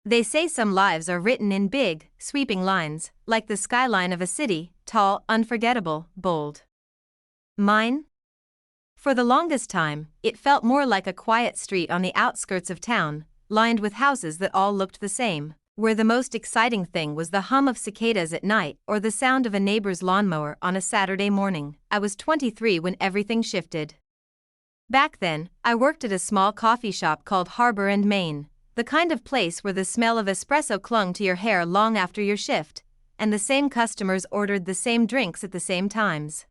They say some lives are written in big, sweeping lines, like the skyline of a city, tall, unforgettable, bold. Mine? For the longest time, it felt more like a quiet street on the outskirts of town, lined with houses that all looked the same, where the most exciting thing was the hum of cicadas at night or the sound of a neighbor's lawnmower on a Saturday morning. I was 23 when everything shifted. Back then, I worked at a small coffee shop called Harbor and Main, the kind of place where the smell of espresso clung to your hair long after your shift, and the same customers ordered the same drinks at the same times.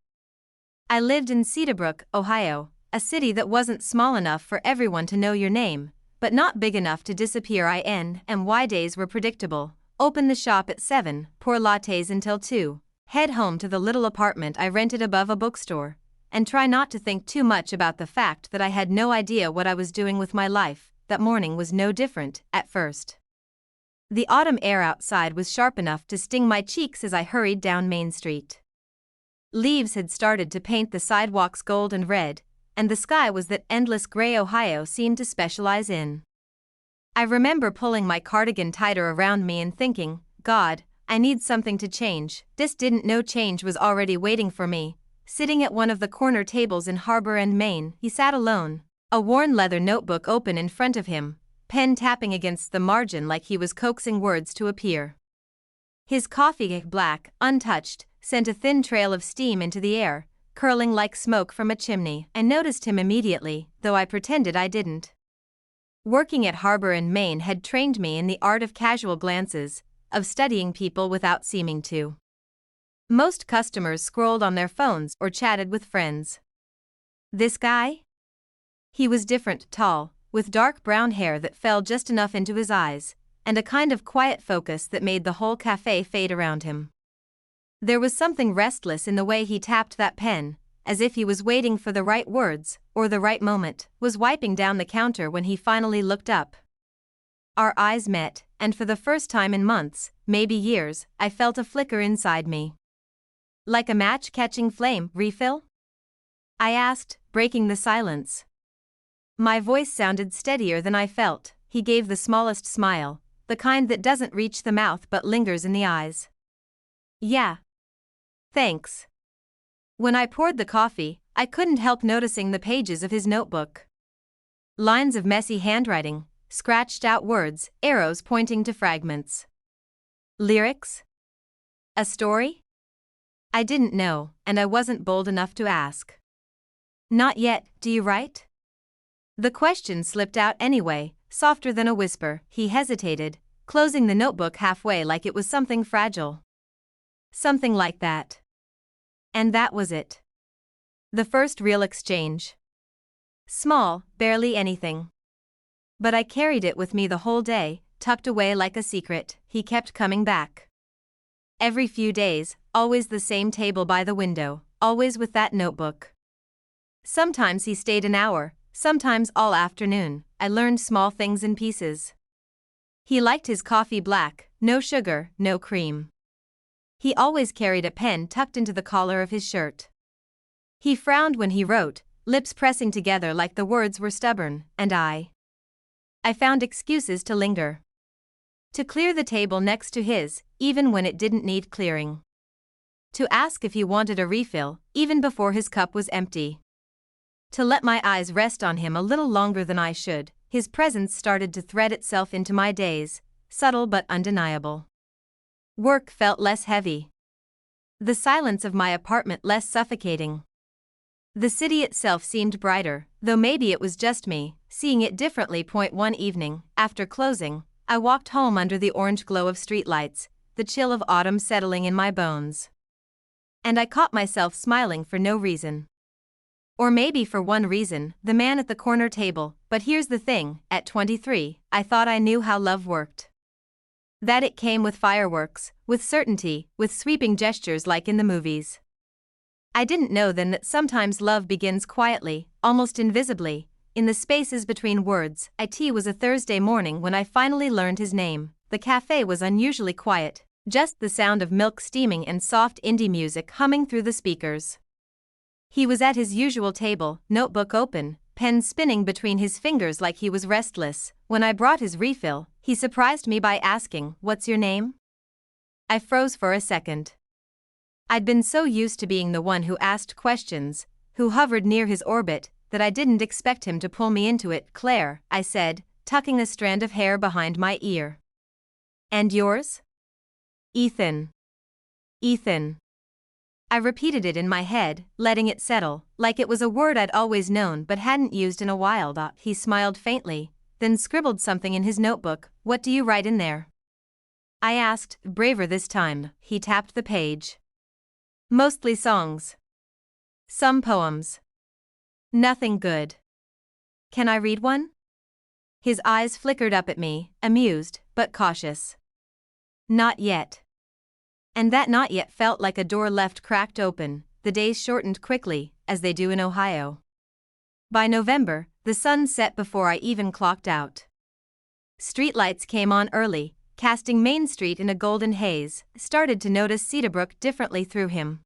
I lived in Cedarbrook, Ohio, a city that wasn't small enough for everyone to know your name, but not big enough to disappear. In-and-y days were predictable. Open the shop at 7, pour lattes until 2, head home to the little apartment I rented above a bookstore, and try not to think too much about the fact that I had no idea what I was doing with my life. That morning was no different, at first. The autumn air outside was sharp enough to sting my cheeks as I hurried down Main Street. Leaves had started to paint the sidewalks gold and red, and the sky was that endless gray Ohio seemed to specialize in. I remember pulling my cardigan tighter around me and thinking, God, I need something to change. This didn't know change was already waiting for me. Sitting at one of the corner tables in Harbor and Main, he sat alone, a worn leather notebook open in front of him, pen tapping against the margin like he was coaxing words to appear. His coffee, black, untouched, sent a thin trail of steam into the air, curling like smoke from a chimney. I noticed him immediately, though I pretended I didn't. Working at Harbor and Main had trained me in the art of casual glances, of studying people without seeming to. Most customers scrolled on their phones or chatted with friends. This guy? He was different, tall, with dark brown hair that fell just enough into his eyes, and a kind of quiet focus that made the whole cafe fade around him. There was something restless in the way he tapped that pen, as if he was waiting for the right words, or the right moment, was wiping down the counter when he finally looked up. Our eyes met, and for the first time in months, maybe years, I felt a flicker inside me. Like a match catching flame. Refill? I asked, breaking the silence. My voice sounded steadier than I felt. He gave the smallest smile, the kind that doesn't reach the mouth but lingers in the eyes. Yeah. Thanks. When I poured the coffee, I couldn't help noticing the pages of his notebook. Lines of messy handwriting, scratched out words, arrows pointing to fragments. Lyrics? A story? I didn't know, and I wasn't bold enough to ask. Not yet. Do you write? The question slipped out anyway, softer than a whisper. He hesitated, closing the notebook halfway like it was something fragile. Something like that. And that was it. The first real exchange. Small, barely anything. But I carried it with me the whole day, tucked away like a secret. He kept coming back. Every few days, always the same table by the window, always with that notebook. Sometimes he stayed an hour, sometimes all afternoon. I learned small things in pieces. He liked his coffee black, no sugar, no cream. He always carried a pen tucked into the collar of his shirt. He frowned when he wrote, lips pressing together like the words were stubborn, and I found excuses to linger. To clear the table next to his, even when it didn't need clearing. To ask if he wanted a refill, even before his cup was empty. To let my eyes rest on him a little longer than I should. His presence started to thread itself into my days, subtle but undeniable. Work felt less heavy. The silence of my apartment less suffocating. The city itself seemed brighter, though maybe it was just me, seeing it differently. One evening, after closing, I walked home under the orange glow of streetlights, the chill of autumn settling in my bones. And I caught myself smiling for no reason. Or maybe for one reason, the man at the corner table. But here's the thing, at 23, I thought I knew how love worked. That it came with fireworks, with certainty, with sweeping gestures like in the movies. I didn't know then that sometimes love begins quietly, almost invisibly, in the spaces between words. It was a Thursday morning when I finally learned his name. The cafe was unusually quiet, just the sound of milk steaming and soft indie music humming through the speakers. He was at his usual table, notebook open, pen spinning between his fingers like he was restless. When I brought his refill, he surprised me by asking, "What's your name?" I froze for a second. I'd been so used to being the one who asked questions, who hovered near his orbit, that I didn't expect him to pull me into it. "Claire," I said, tucking a strand of hair behind my ear. "And yours?" "Ethan." "Ethan." I repeated it in my head, letting it settle, like it was a word I'd always known but hadn't used in a while. He smiled faintly, then scribbled something in his notebook. "What do you write in there?" I asked, braver this time. He tapped the page. "Mostly songs. Some poems. Nothing good." "Can I read one?" His eyes flickered up at me, amused, but cautious. "Not yet." And that "not yet" felt like a door left cracked open. The days shortened quickly, as they do in Ohio. By November, the sun set before I even clocked out. Streetlights came on early, casting Main Street in a golden haze. Started to notice Cedarbrook differently through him.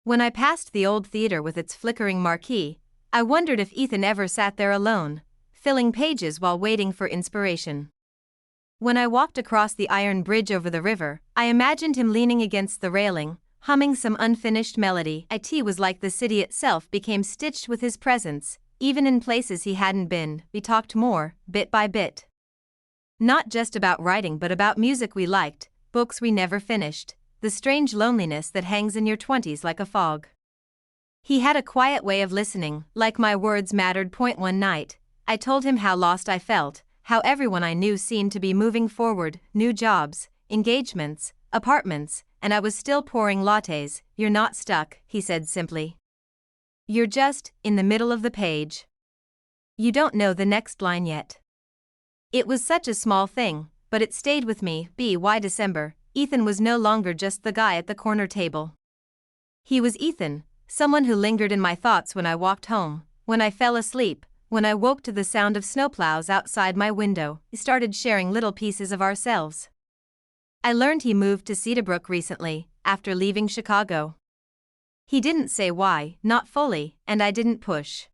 When I passed the old theater with its flickering marquee, I wondered if Ethan ever sat there alone, filling pages while waiting for inspiration. When I walked across the iron bridge over the river, I imagined him leaning against the railing, humming some unfinished melody. It was like the city itself became stitched with his presence, even in places he hadn't been. We talked more, bit by bit. Not just about writing but about music we liked, books we never finished, the strange loneliness that hangs in your 20s like a fog. He had a quiet way of listening, like my words mattered. One night, I told him how lost I felt, how everyone I knew seemed to be moving forward, new jobs, engagements, apartments, and I was still pouring lattes. "You're not stuck," he said simply. "You're just in the middle of the page. You don't know the next line yet." It was such a small thing, but it stayed with me. By December, Ethan was no longer just the guy at the corner table. He was Ethan, someone who lingered in my thoughts when I walked home, when I fell asleep, when I woke to the sound of snowplows outside my window. We started sharing little pieces of ourselves. I learned he moved to Cedarbrook recently, after leaving Chicago. He didn't say why, not fully, and I didn't push.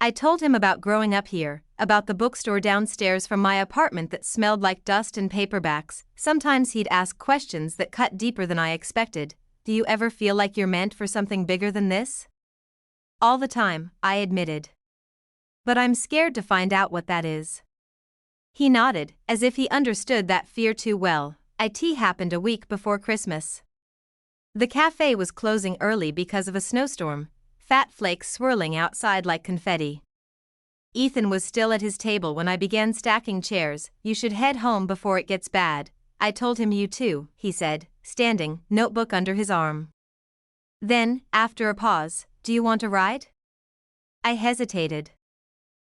I told him about growing up here, about the bookstore downstairs from my apartment that smelled like dust and paperbacks. Sometimes he'd ask questions that cut deeper than I expected. "Do you ever feel like you're meant for something bigger than this?" "All the time," I admitted. "But I'm scared to find out what that is." He nodded, as if he understood that fear too well. It happened a week before Christmas. The cafe was closing early because of a snowstorm, fat flakes swirling outside like confetti. Ethan was still at his table when I began stacking chairs. "You should head home before it gets bad." I told him. "You too," he said, standing, notebook under his arm. Then, after a pause, "Do you want a ride?" I hesitated.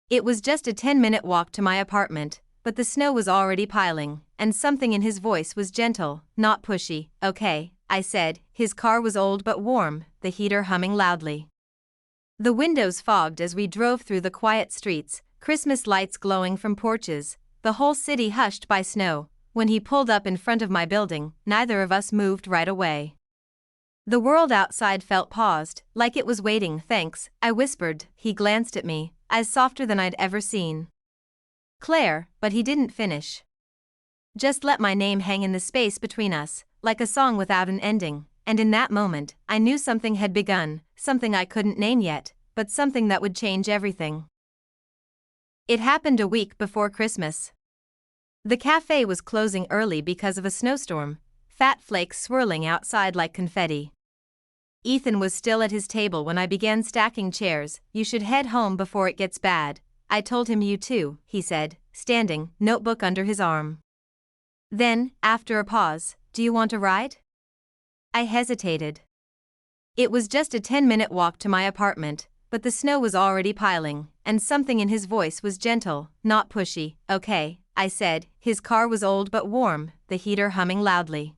It was just a 10-minute walk to my apartment, but the snow was already piling, and something in his voice was gentle, not pushy. "Okay," I said. His car was old but warm, the heater humming loudly. The windows fogged as we drove through the quiet streets, Christmas lights glowing from porches, the whole city hushed by snow. When he pulled up in front of my building, neither of us moved right away. The world outside felt paused, like it was waiting. "Thanks," I whispered. He glanced at me, eyes softer than I'd ever seen. "Claire," but he didn't finish. Just let my name hang in the space between us, like a song without an ending, and in that moment, I knew something had begun, something I couldn't name yet, but something that would change everything. It happened a week before Christmas. The cafe was closing early because of a snowstorm, fat flakes swirling outside like confetti. Ethan was still at his table when I began stacking chairs. "You should head home before it gets bad." I told him. "You too," he said, standing, notebook under his arm. Then, after a pause, "Do you want a ride?" I hesitated. It was just a 10-minute walk to my apartment, but the snow was already piling, and something in his voice was gentle, not pushy. "Okay," I said. His car was old but warm, the heater humming loudly.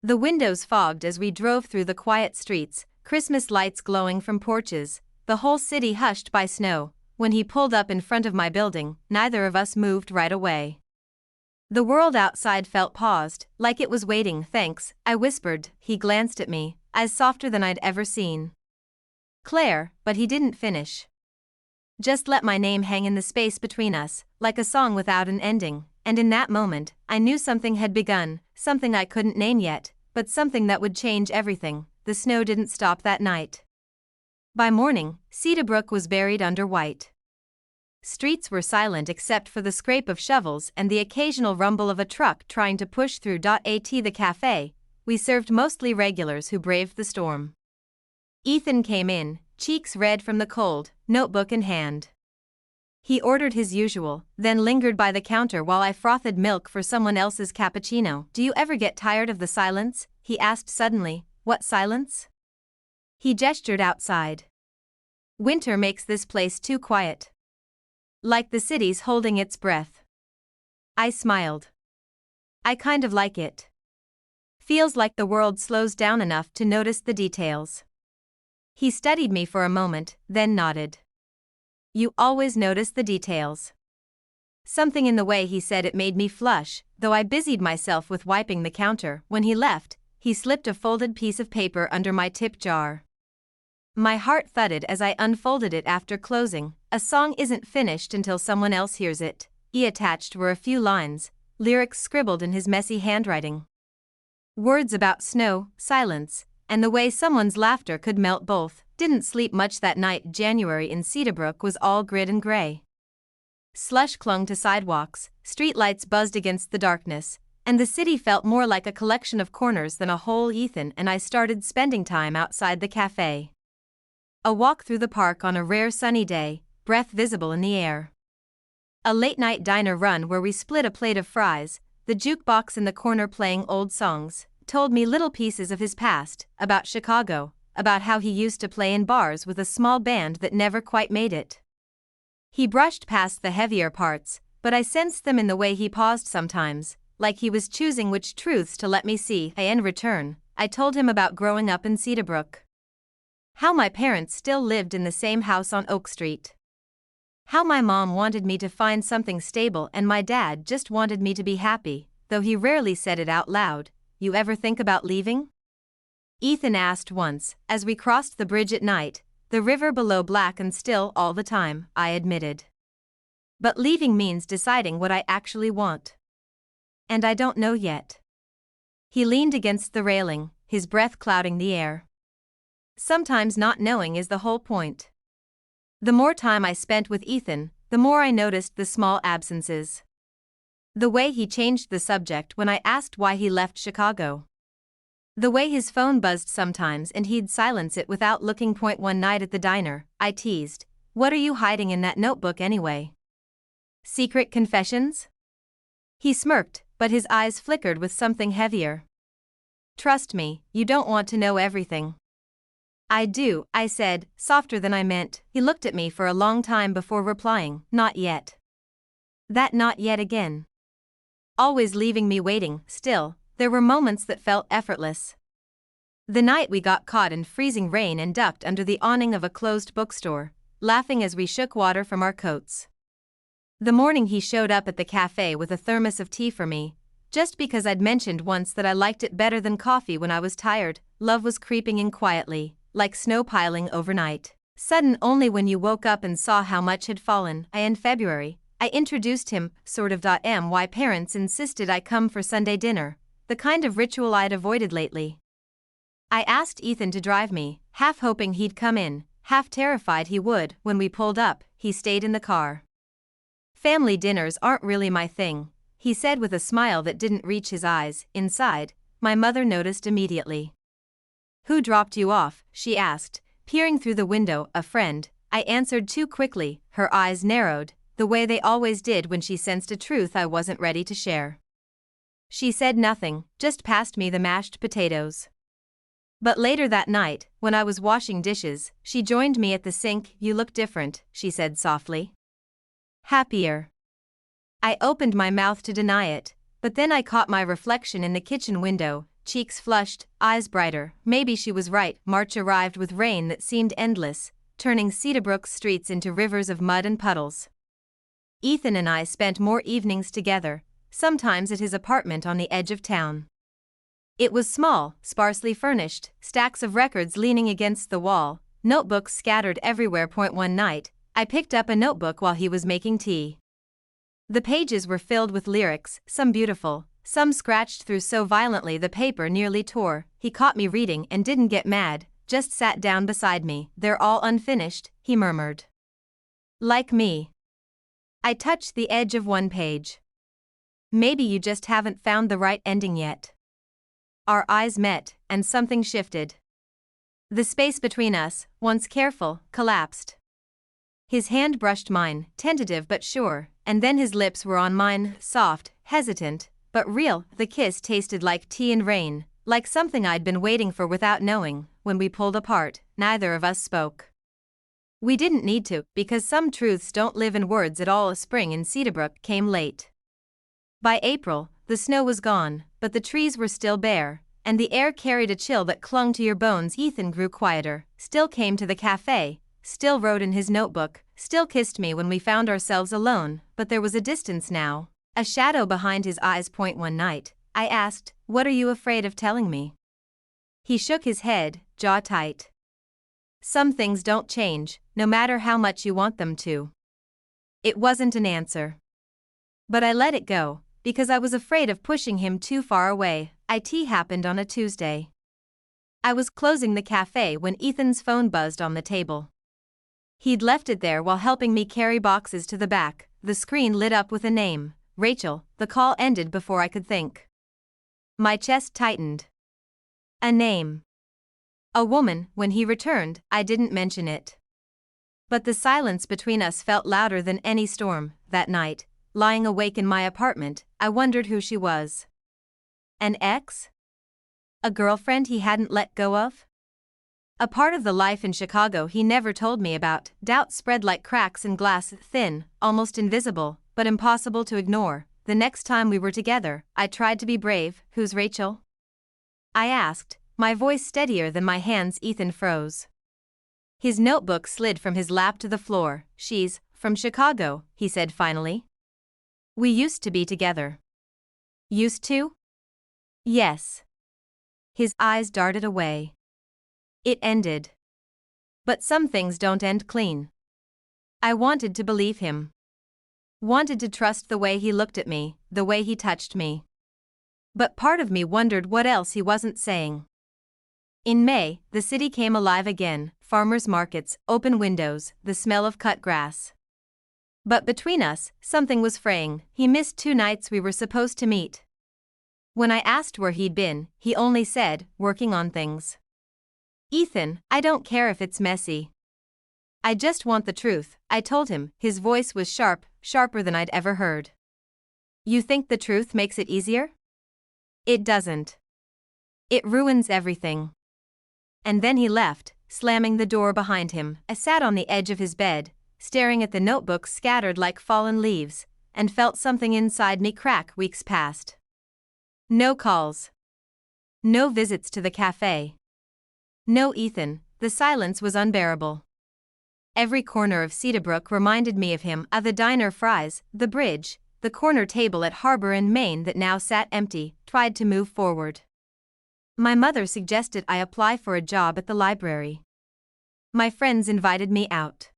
The windows fogged as we drove through the quiet streets, Christmas lights glowing from porches, the whole city hushed by snow. When he pulled up in front of my building, neither of us moved right away. The world outside felt paused, like it was waiting. "Thanks," I whispered. He glanced at me, eyes softer than I'd ever seen. "Claire," but he didn't finish. Just let my name hang in the space between us, like a song without an ending, and in that moment, I knew something had begun, something I couldn't name yet, but something that would change everything. The snow didn't stop that night. By morning, Cedarbrooke was buried under white. Streets were silent except for the scrape of shovels and the occasional rumble of a truck trying to push through. At the cafe, we served mostly regulars who braved the storm. Ethan came in, cheeks red from the cold, notebook in hand. He ordered his usual, then lingered by the counter while I frothed milk for someone else's cappuccino. "Do you ever get tired of the silence?" he asked suddenly. "What silence?" He gestured outside. "Winter makes this place too quiet. Like the city's holding its breath." I smiled. "I kind of like it. Feels like the world slows down enough to notice the details." He studied me for a moment, then nodded. "You always notice the details." Something in the way he said it made me flush, though I busied myself with wiping the counter. When he left, he slipped a folded piece of paper under my tip jar. My heart thudded as I unfolded it after closing. "A song isn't finished until someone else hears it." Attached were a few lines, lyrics scribbled in his messy handwriting. Words about snow, silence, and the way someone's laughter could melt both. Didn't sleep much that night. January in Cedarbrooke was all grit and gray. Slush clung to sidewalks, streetlights buzzed against the darkness, and the city felt more like a collection of corners than a whole. Ethan and I started spending time outside the cafe. A walk through the park on a rare sunny day, breath visible in the air. A late-night diner run where we split a plate of fries, the jukebox in the corner playing old songs, told me little pieces of his past, about Chicago, about how he used to play in bars with a small band that never quite made it. He brushed past the heavier parts, but I sensed them in the way he paused sometimes, like he was choosing which truths to let me see. In return, I told him about growing up in Cedarbrooke. How my parents still lived in the same house on Oak Street. How my mom wanted me to find something stable and my dad just wanted me to be happy, though he rarely said it out loud. "You ever think about leaving?" Ethan asked once, as we crossed the bridge at night, the river below black and still all the time, I admitted. "But leaving means deciding what I actually want. And I don't know yet." He leaned against the railing, his breath clouding the air. Sometimes not knowing is the whole point. The more time I spent with Ethan, the more I noticed the small absences. The way he changed the subject when I asked why he left Chicago. The way his phone buzzed sometimes and he'd silence it without looking. One night at the diner, I teased, "What are you hiding in that notebook anyway? Secret confessions?" He smirked, but his eyes flickered with something heavier. "Trust me, you don't want to know everything." "I do," I said, softer than I meant. He looked at me for a long time before replying, "Not yet." That "not yet" again. Always leaving me waiting. Still, there were moments that felt effortless. The night we got caught in freezing rain and ducked under the awning of a closed bookstore, laughing as we shook water from our coats. The morning he showed up at the cafe with a thermos of tea for me, just because I'd mentioned once that I liked it better than coffee when I was tired. Love was creeping in quietly, like snow piling overnight. Sudden only when you woke up and saw how much had fallen. In February, I introduced him, sort of. My parents insisted I come for Sunday dinner, the kind of ritual I'd avoided lately. I asked Ethan to drive me, half hoping he'd come in, half terrified he would. When we pulled up, he stayed in the car. "Family dinners aren't really my thing," he said with a smile that didn't reach his eyes. Inside, my mother noticed immediately. "Who dropped you off?" she asked, peering through the window. "A friend," I answered too quickly. Her eyes narrowed, the way they always did when she sensed a truth I wasn't ready to share. She said nothing, just passed me the mashed potatoes. But later that night, when I was washing dishes, she joined me at the sink. "You look different," she said softly. "Happier." I opened my mouth to deny it, but then I caught my reflection in the kitchen window, cheeks flushed, eyes brighter. Maybe she was right. March arrived with rain that seemed endless, turning Cedarbrooke's streets into rivers of mud and puddles. Ethan and I spent more evenings together, sometimes at his apartment on the edge of town. It was small, sparsely furnished, stacks of records leaning against the wall, notebooks scattered everywhere. One night, I picked up a notebook while he was making tea. The pages were filled with lyrics, some beautiful, some scratched through so violently the paper nearly tore. He caught me reading and didn't get mad, just sat down beside me. "They're all unfinished," he murmured. "Like me." I touched the edge of one page. "Maybe you just haven't found the right ending yet." Our eyes met, and something shifted. The space between us, once careful, collapsed. His hand brushed mine, tentative but sure, and then his lips were on mine, soft, hesitant, but real. The kiss tasted like tea and rain, like something I'd been waiting for without knowing. When we pulled apart, neither of us spoke. We didn't need to, because some truths don't live in words at all. A spring in Cedarbrook came late. By April, the snow was gone, but the trees were still bare, and the air carried a chill that clung to your bones. Ethan grew quieter, still came to the cafe, still wrote in his notebook, still kissed me when we found ourselves alone, but there was a distance now, a shadow behind his eyes. One night, I asked, "What are you afraid of telling me?" He shook his head, jaw tight. "Some things don't change, no matter how much you want them to." It wasn't an answer. But I let it go, because I was afraid of pushing him too far away. It happened on a Tuesday. I was closing the cafe when Ethan's phone buzzed on the table. He'd left it there while helping me carry boxes to the back. The screen lit up with a name, Rachel. The call ended before I could think. My chest tightened. A name. A woman. When he returned, I didn't mention it. But the silence between us felt louder than any storm. That night, lying awake in my apartment, I wondered who she was. An ex? A girlfriend he hadn't let go of? A part of the life in Chicago he never told me about. Doubt spread like cracks in glass, thin, almost invisible, but impossible to ignore. The next time we were together, I tried to be brave. "Who's Rachel?" I asked, my voice steadier than my hands. Ethan froze. His notebook slid from his lap to the floor. "She's from Chicago," he said finally. "We used to be together." "Used to?" "Yes." His eyes darted away. "It ended. But some things don't end clean." I wanted to believe him. Wanted to trust the way he looked at me, the way he touched me. But part of me wondered what else he wasn't saying. In May, the city came alive again, farmers' markets, open windows, the smell of cut grass. But between us, something was fraying. He missed 2 nights we were supposed to meet. When I asked where he'd been, he only said, "Working on things." "Ethan, I don't care if it's messy. I just want the truth," I told him. His voice was sharp, sharper than I'd ever heard. "You think the truth makes it easier?" "It doesn't. It ruins everything." And then he left, slamming the door behind him. I sat on the edge of his bed, staring at the notebooks scattered like fallen leaves, and felt something inside me crack. Weeks passed. No calls. No visits to the cafe. No Ethan. The silence was unbearable. Every corner of Cedarbrook reminded me of him, of the diner, fries, the bridge, the corner table at Harbor and Main that now sat empty. Tried to move forward. My mother suggested I apply for a job at the library. My friends invited me out.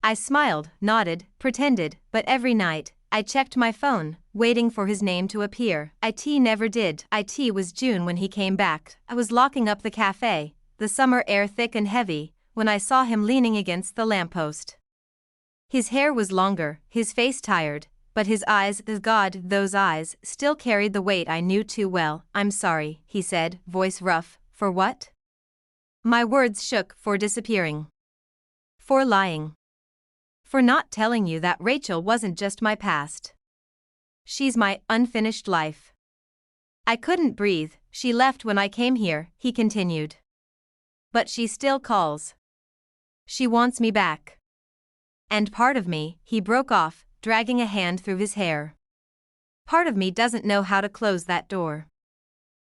I smiled, nodded, pretended, but every night, I checked my phone, waiting for his name to appear. It never did. It was June when he came back. I was locking up the cafe, the summer air thick and heavy, when I saw him leaning against the lamppost. His hair was longer, his face tired, but his eyes, God, those eyes, still carried the weight I knew too well. "I'm sorry," he said, voice rough. "For what?" My words shook. "For disappearing. For lying. For not telling you that Rachel wasn't just my past. She's my unfinished life." I couldn't breathe. "She left when I came here," he continued. "But she still calls. She wants me back. And part of me," he broke off, dragging a hand through his hair. "Part of me doesn't know how to close that door."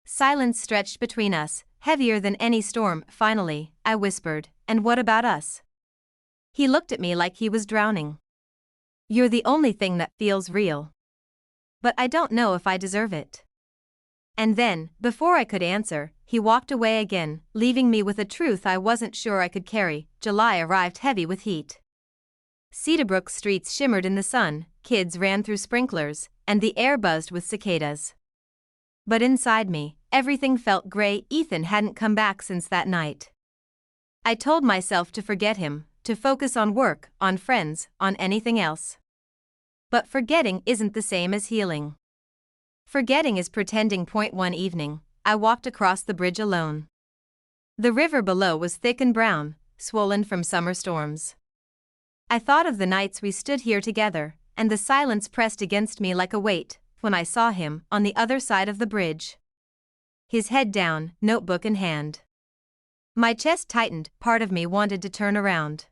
Silence stretched between us, heavier than any storm. Finally, I whispered, "And what about us?" He looked at me like he was drowning. "You're the only thing that feels real. But I don't know if I deserve it." And then, before I could answer, he walked away again, leaving me with a truth I wasn't sure I could carry. July arrived heavy with heat. Cedarbrook's streets shimmered in the sun, kids ran through sprinklers, and the air buzzed with cicadas. But inside me, everything felt gray. Ethan hadn't come back since that night. I told myself to forget him, to focus on work, on friends, on anything else. But forgetting isn't the same as healing. Forgetting is pretending. One evening, I walked across the bridge alone. The river below was thick and brown, swollen from summer storms. I thought of the nights we stood here together, and the silence pressed against me like a weight when I saw him on the other side of the bridge. His head down, notebook in hand. My chest tightened. Part of me wanted to turn around.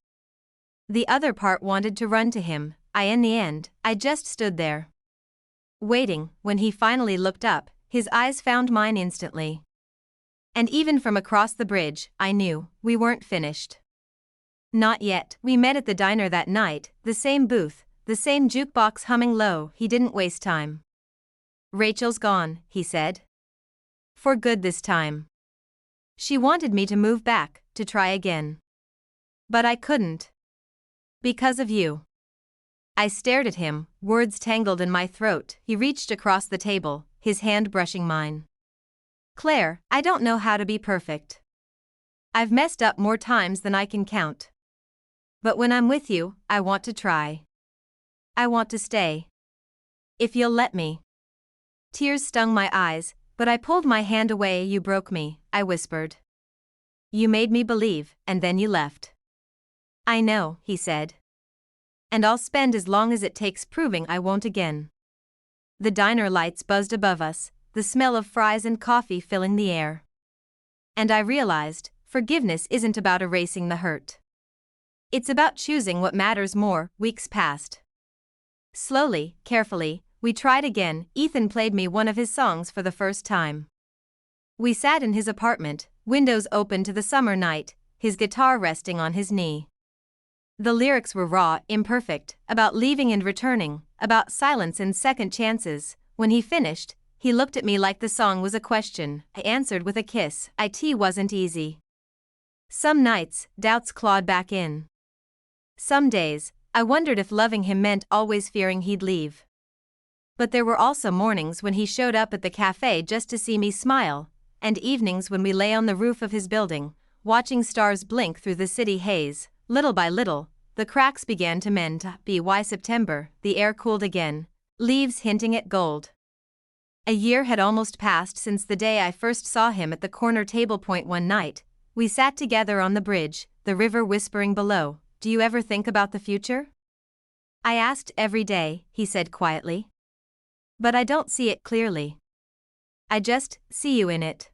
The other part wanted to run to him. In the end, I just stood there, waiting. When he finally looked up, his eyes found mine instantly. And even from across the bridge, I knew we weren't finished. Not yet. We met at the diner that night, the same booth, the same jukebox humming low. He didn't waste time. "Rachel's gone," he said. "For good this time. She wanted me to move back, to try again. But I couldn't. Because of you." I stared at him, words tangled in my throat. He reached across the table, his hand brushing mine. "Claire, I don't know how to be perfect. I've messed up more times than I can count. But when I'm with you, I want to try. I want to stay. If you'll let me." Tears stung my eyes, but I pulled my hand away. "You broke me," I whispered. "You made me believe, and then you left." "I know," he said. "And I'll spend as long as it takes proving I won't again." The diner lights buzzed above us, the smell of fries and coffee filling the air. And I realized, forgiveness isn't about erasing the hurt. It's about choosing what matters more. Weeks passed. Slowly, carefully, we tried again. Ethan played me one of his songs for the first time. We sat in his apartment, windows open to the summer night, his guitar resting on his knee. The lyrics were raw, imperfect, about leaving and returning, about silence and second chances. When he finished, he looked at me like the song was a question. I answered with a kiss. It wasn't easy. Some nights, doubts clawed back in. Some days, I wondered if loving him meant always fearing he'd leave. But there were also mornings when he showed up at the cafe just to see me smile, and evenings when we lay on the roof of his building, watching stars blink through the city haze. Little by little, the cracks began to mend. By September, the air cooled again, leaves hinting at gold. A year had almost passed since the day I first saw him at the corner table. One night, we sat together on the bridge, the river whispering below. "Do you ever think about the future?" I asked. "Every day," he said quietly. "But I don't see it clearly. I just see you in it."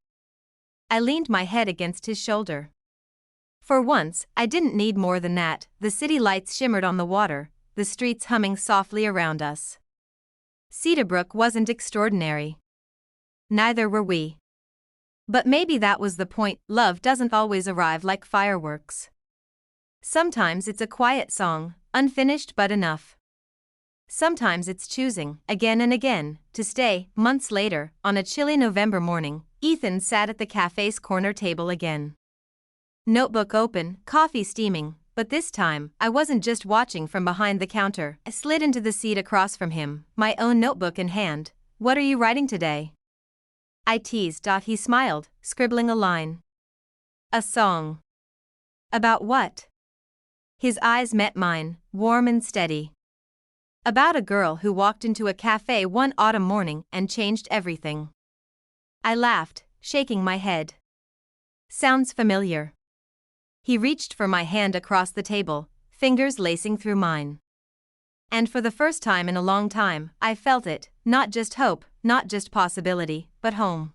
I leaned my head against his shoulder. For once, I didn't need more than that. The city lights shimmered on the water, the streets humming softly around us. Cedarbrook wasn't extraordinary. Neither were we. But maybe that was the point. Love doesn't always arrive like fireworks. Sometimes it's a quiet song, unfinished but enough. Sometimes it's choosing, again and again, to stay. Months later, on a chilly November morning, Ethan sat at the cafe's corner table again. Notebook open, coffee steaming, but this time, I wasn't just watching from behind the counter. I slid into the seat across from him, my own notebook in hand. "What are you writing today?" I teased. He smiled, scribbling a line. "A song." "About what?" His eyes met mine, warm and steady. "About a girl who walked into a cafe one autumn morning and changed everything." I laughed, shaking my head. "Sounds familiar." He reached for my hand across the table, fingers lacing through mine. And for the first time in a long time, I felt it, not just hope, not just possibility, but home.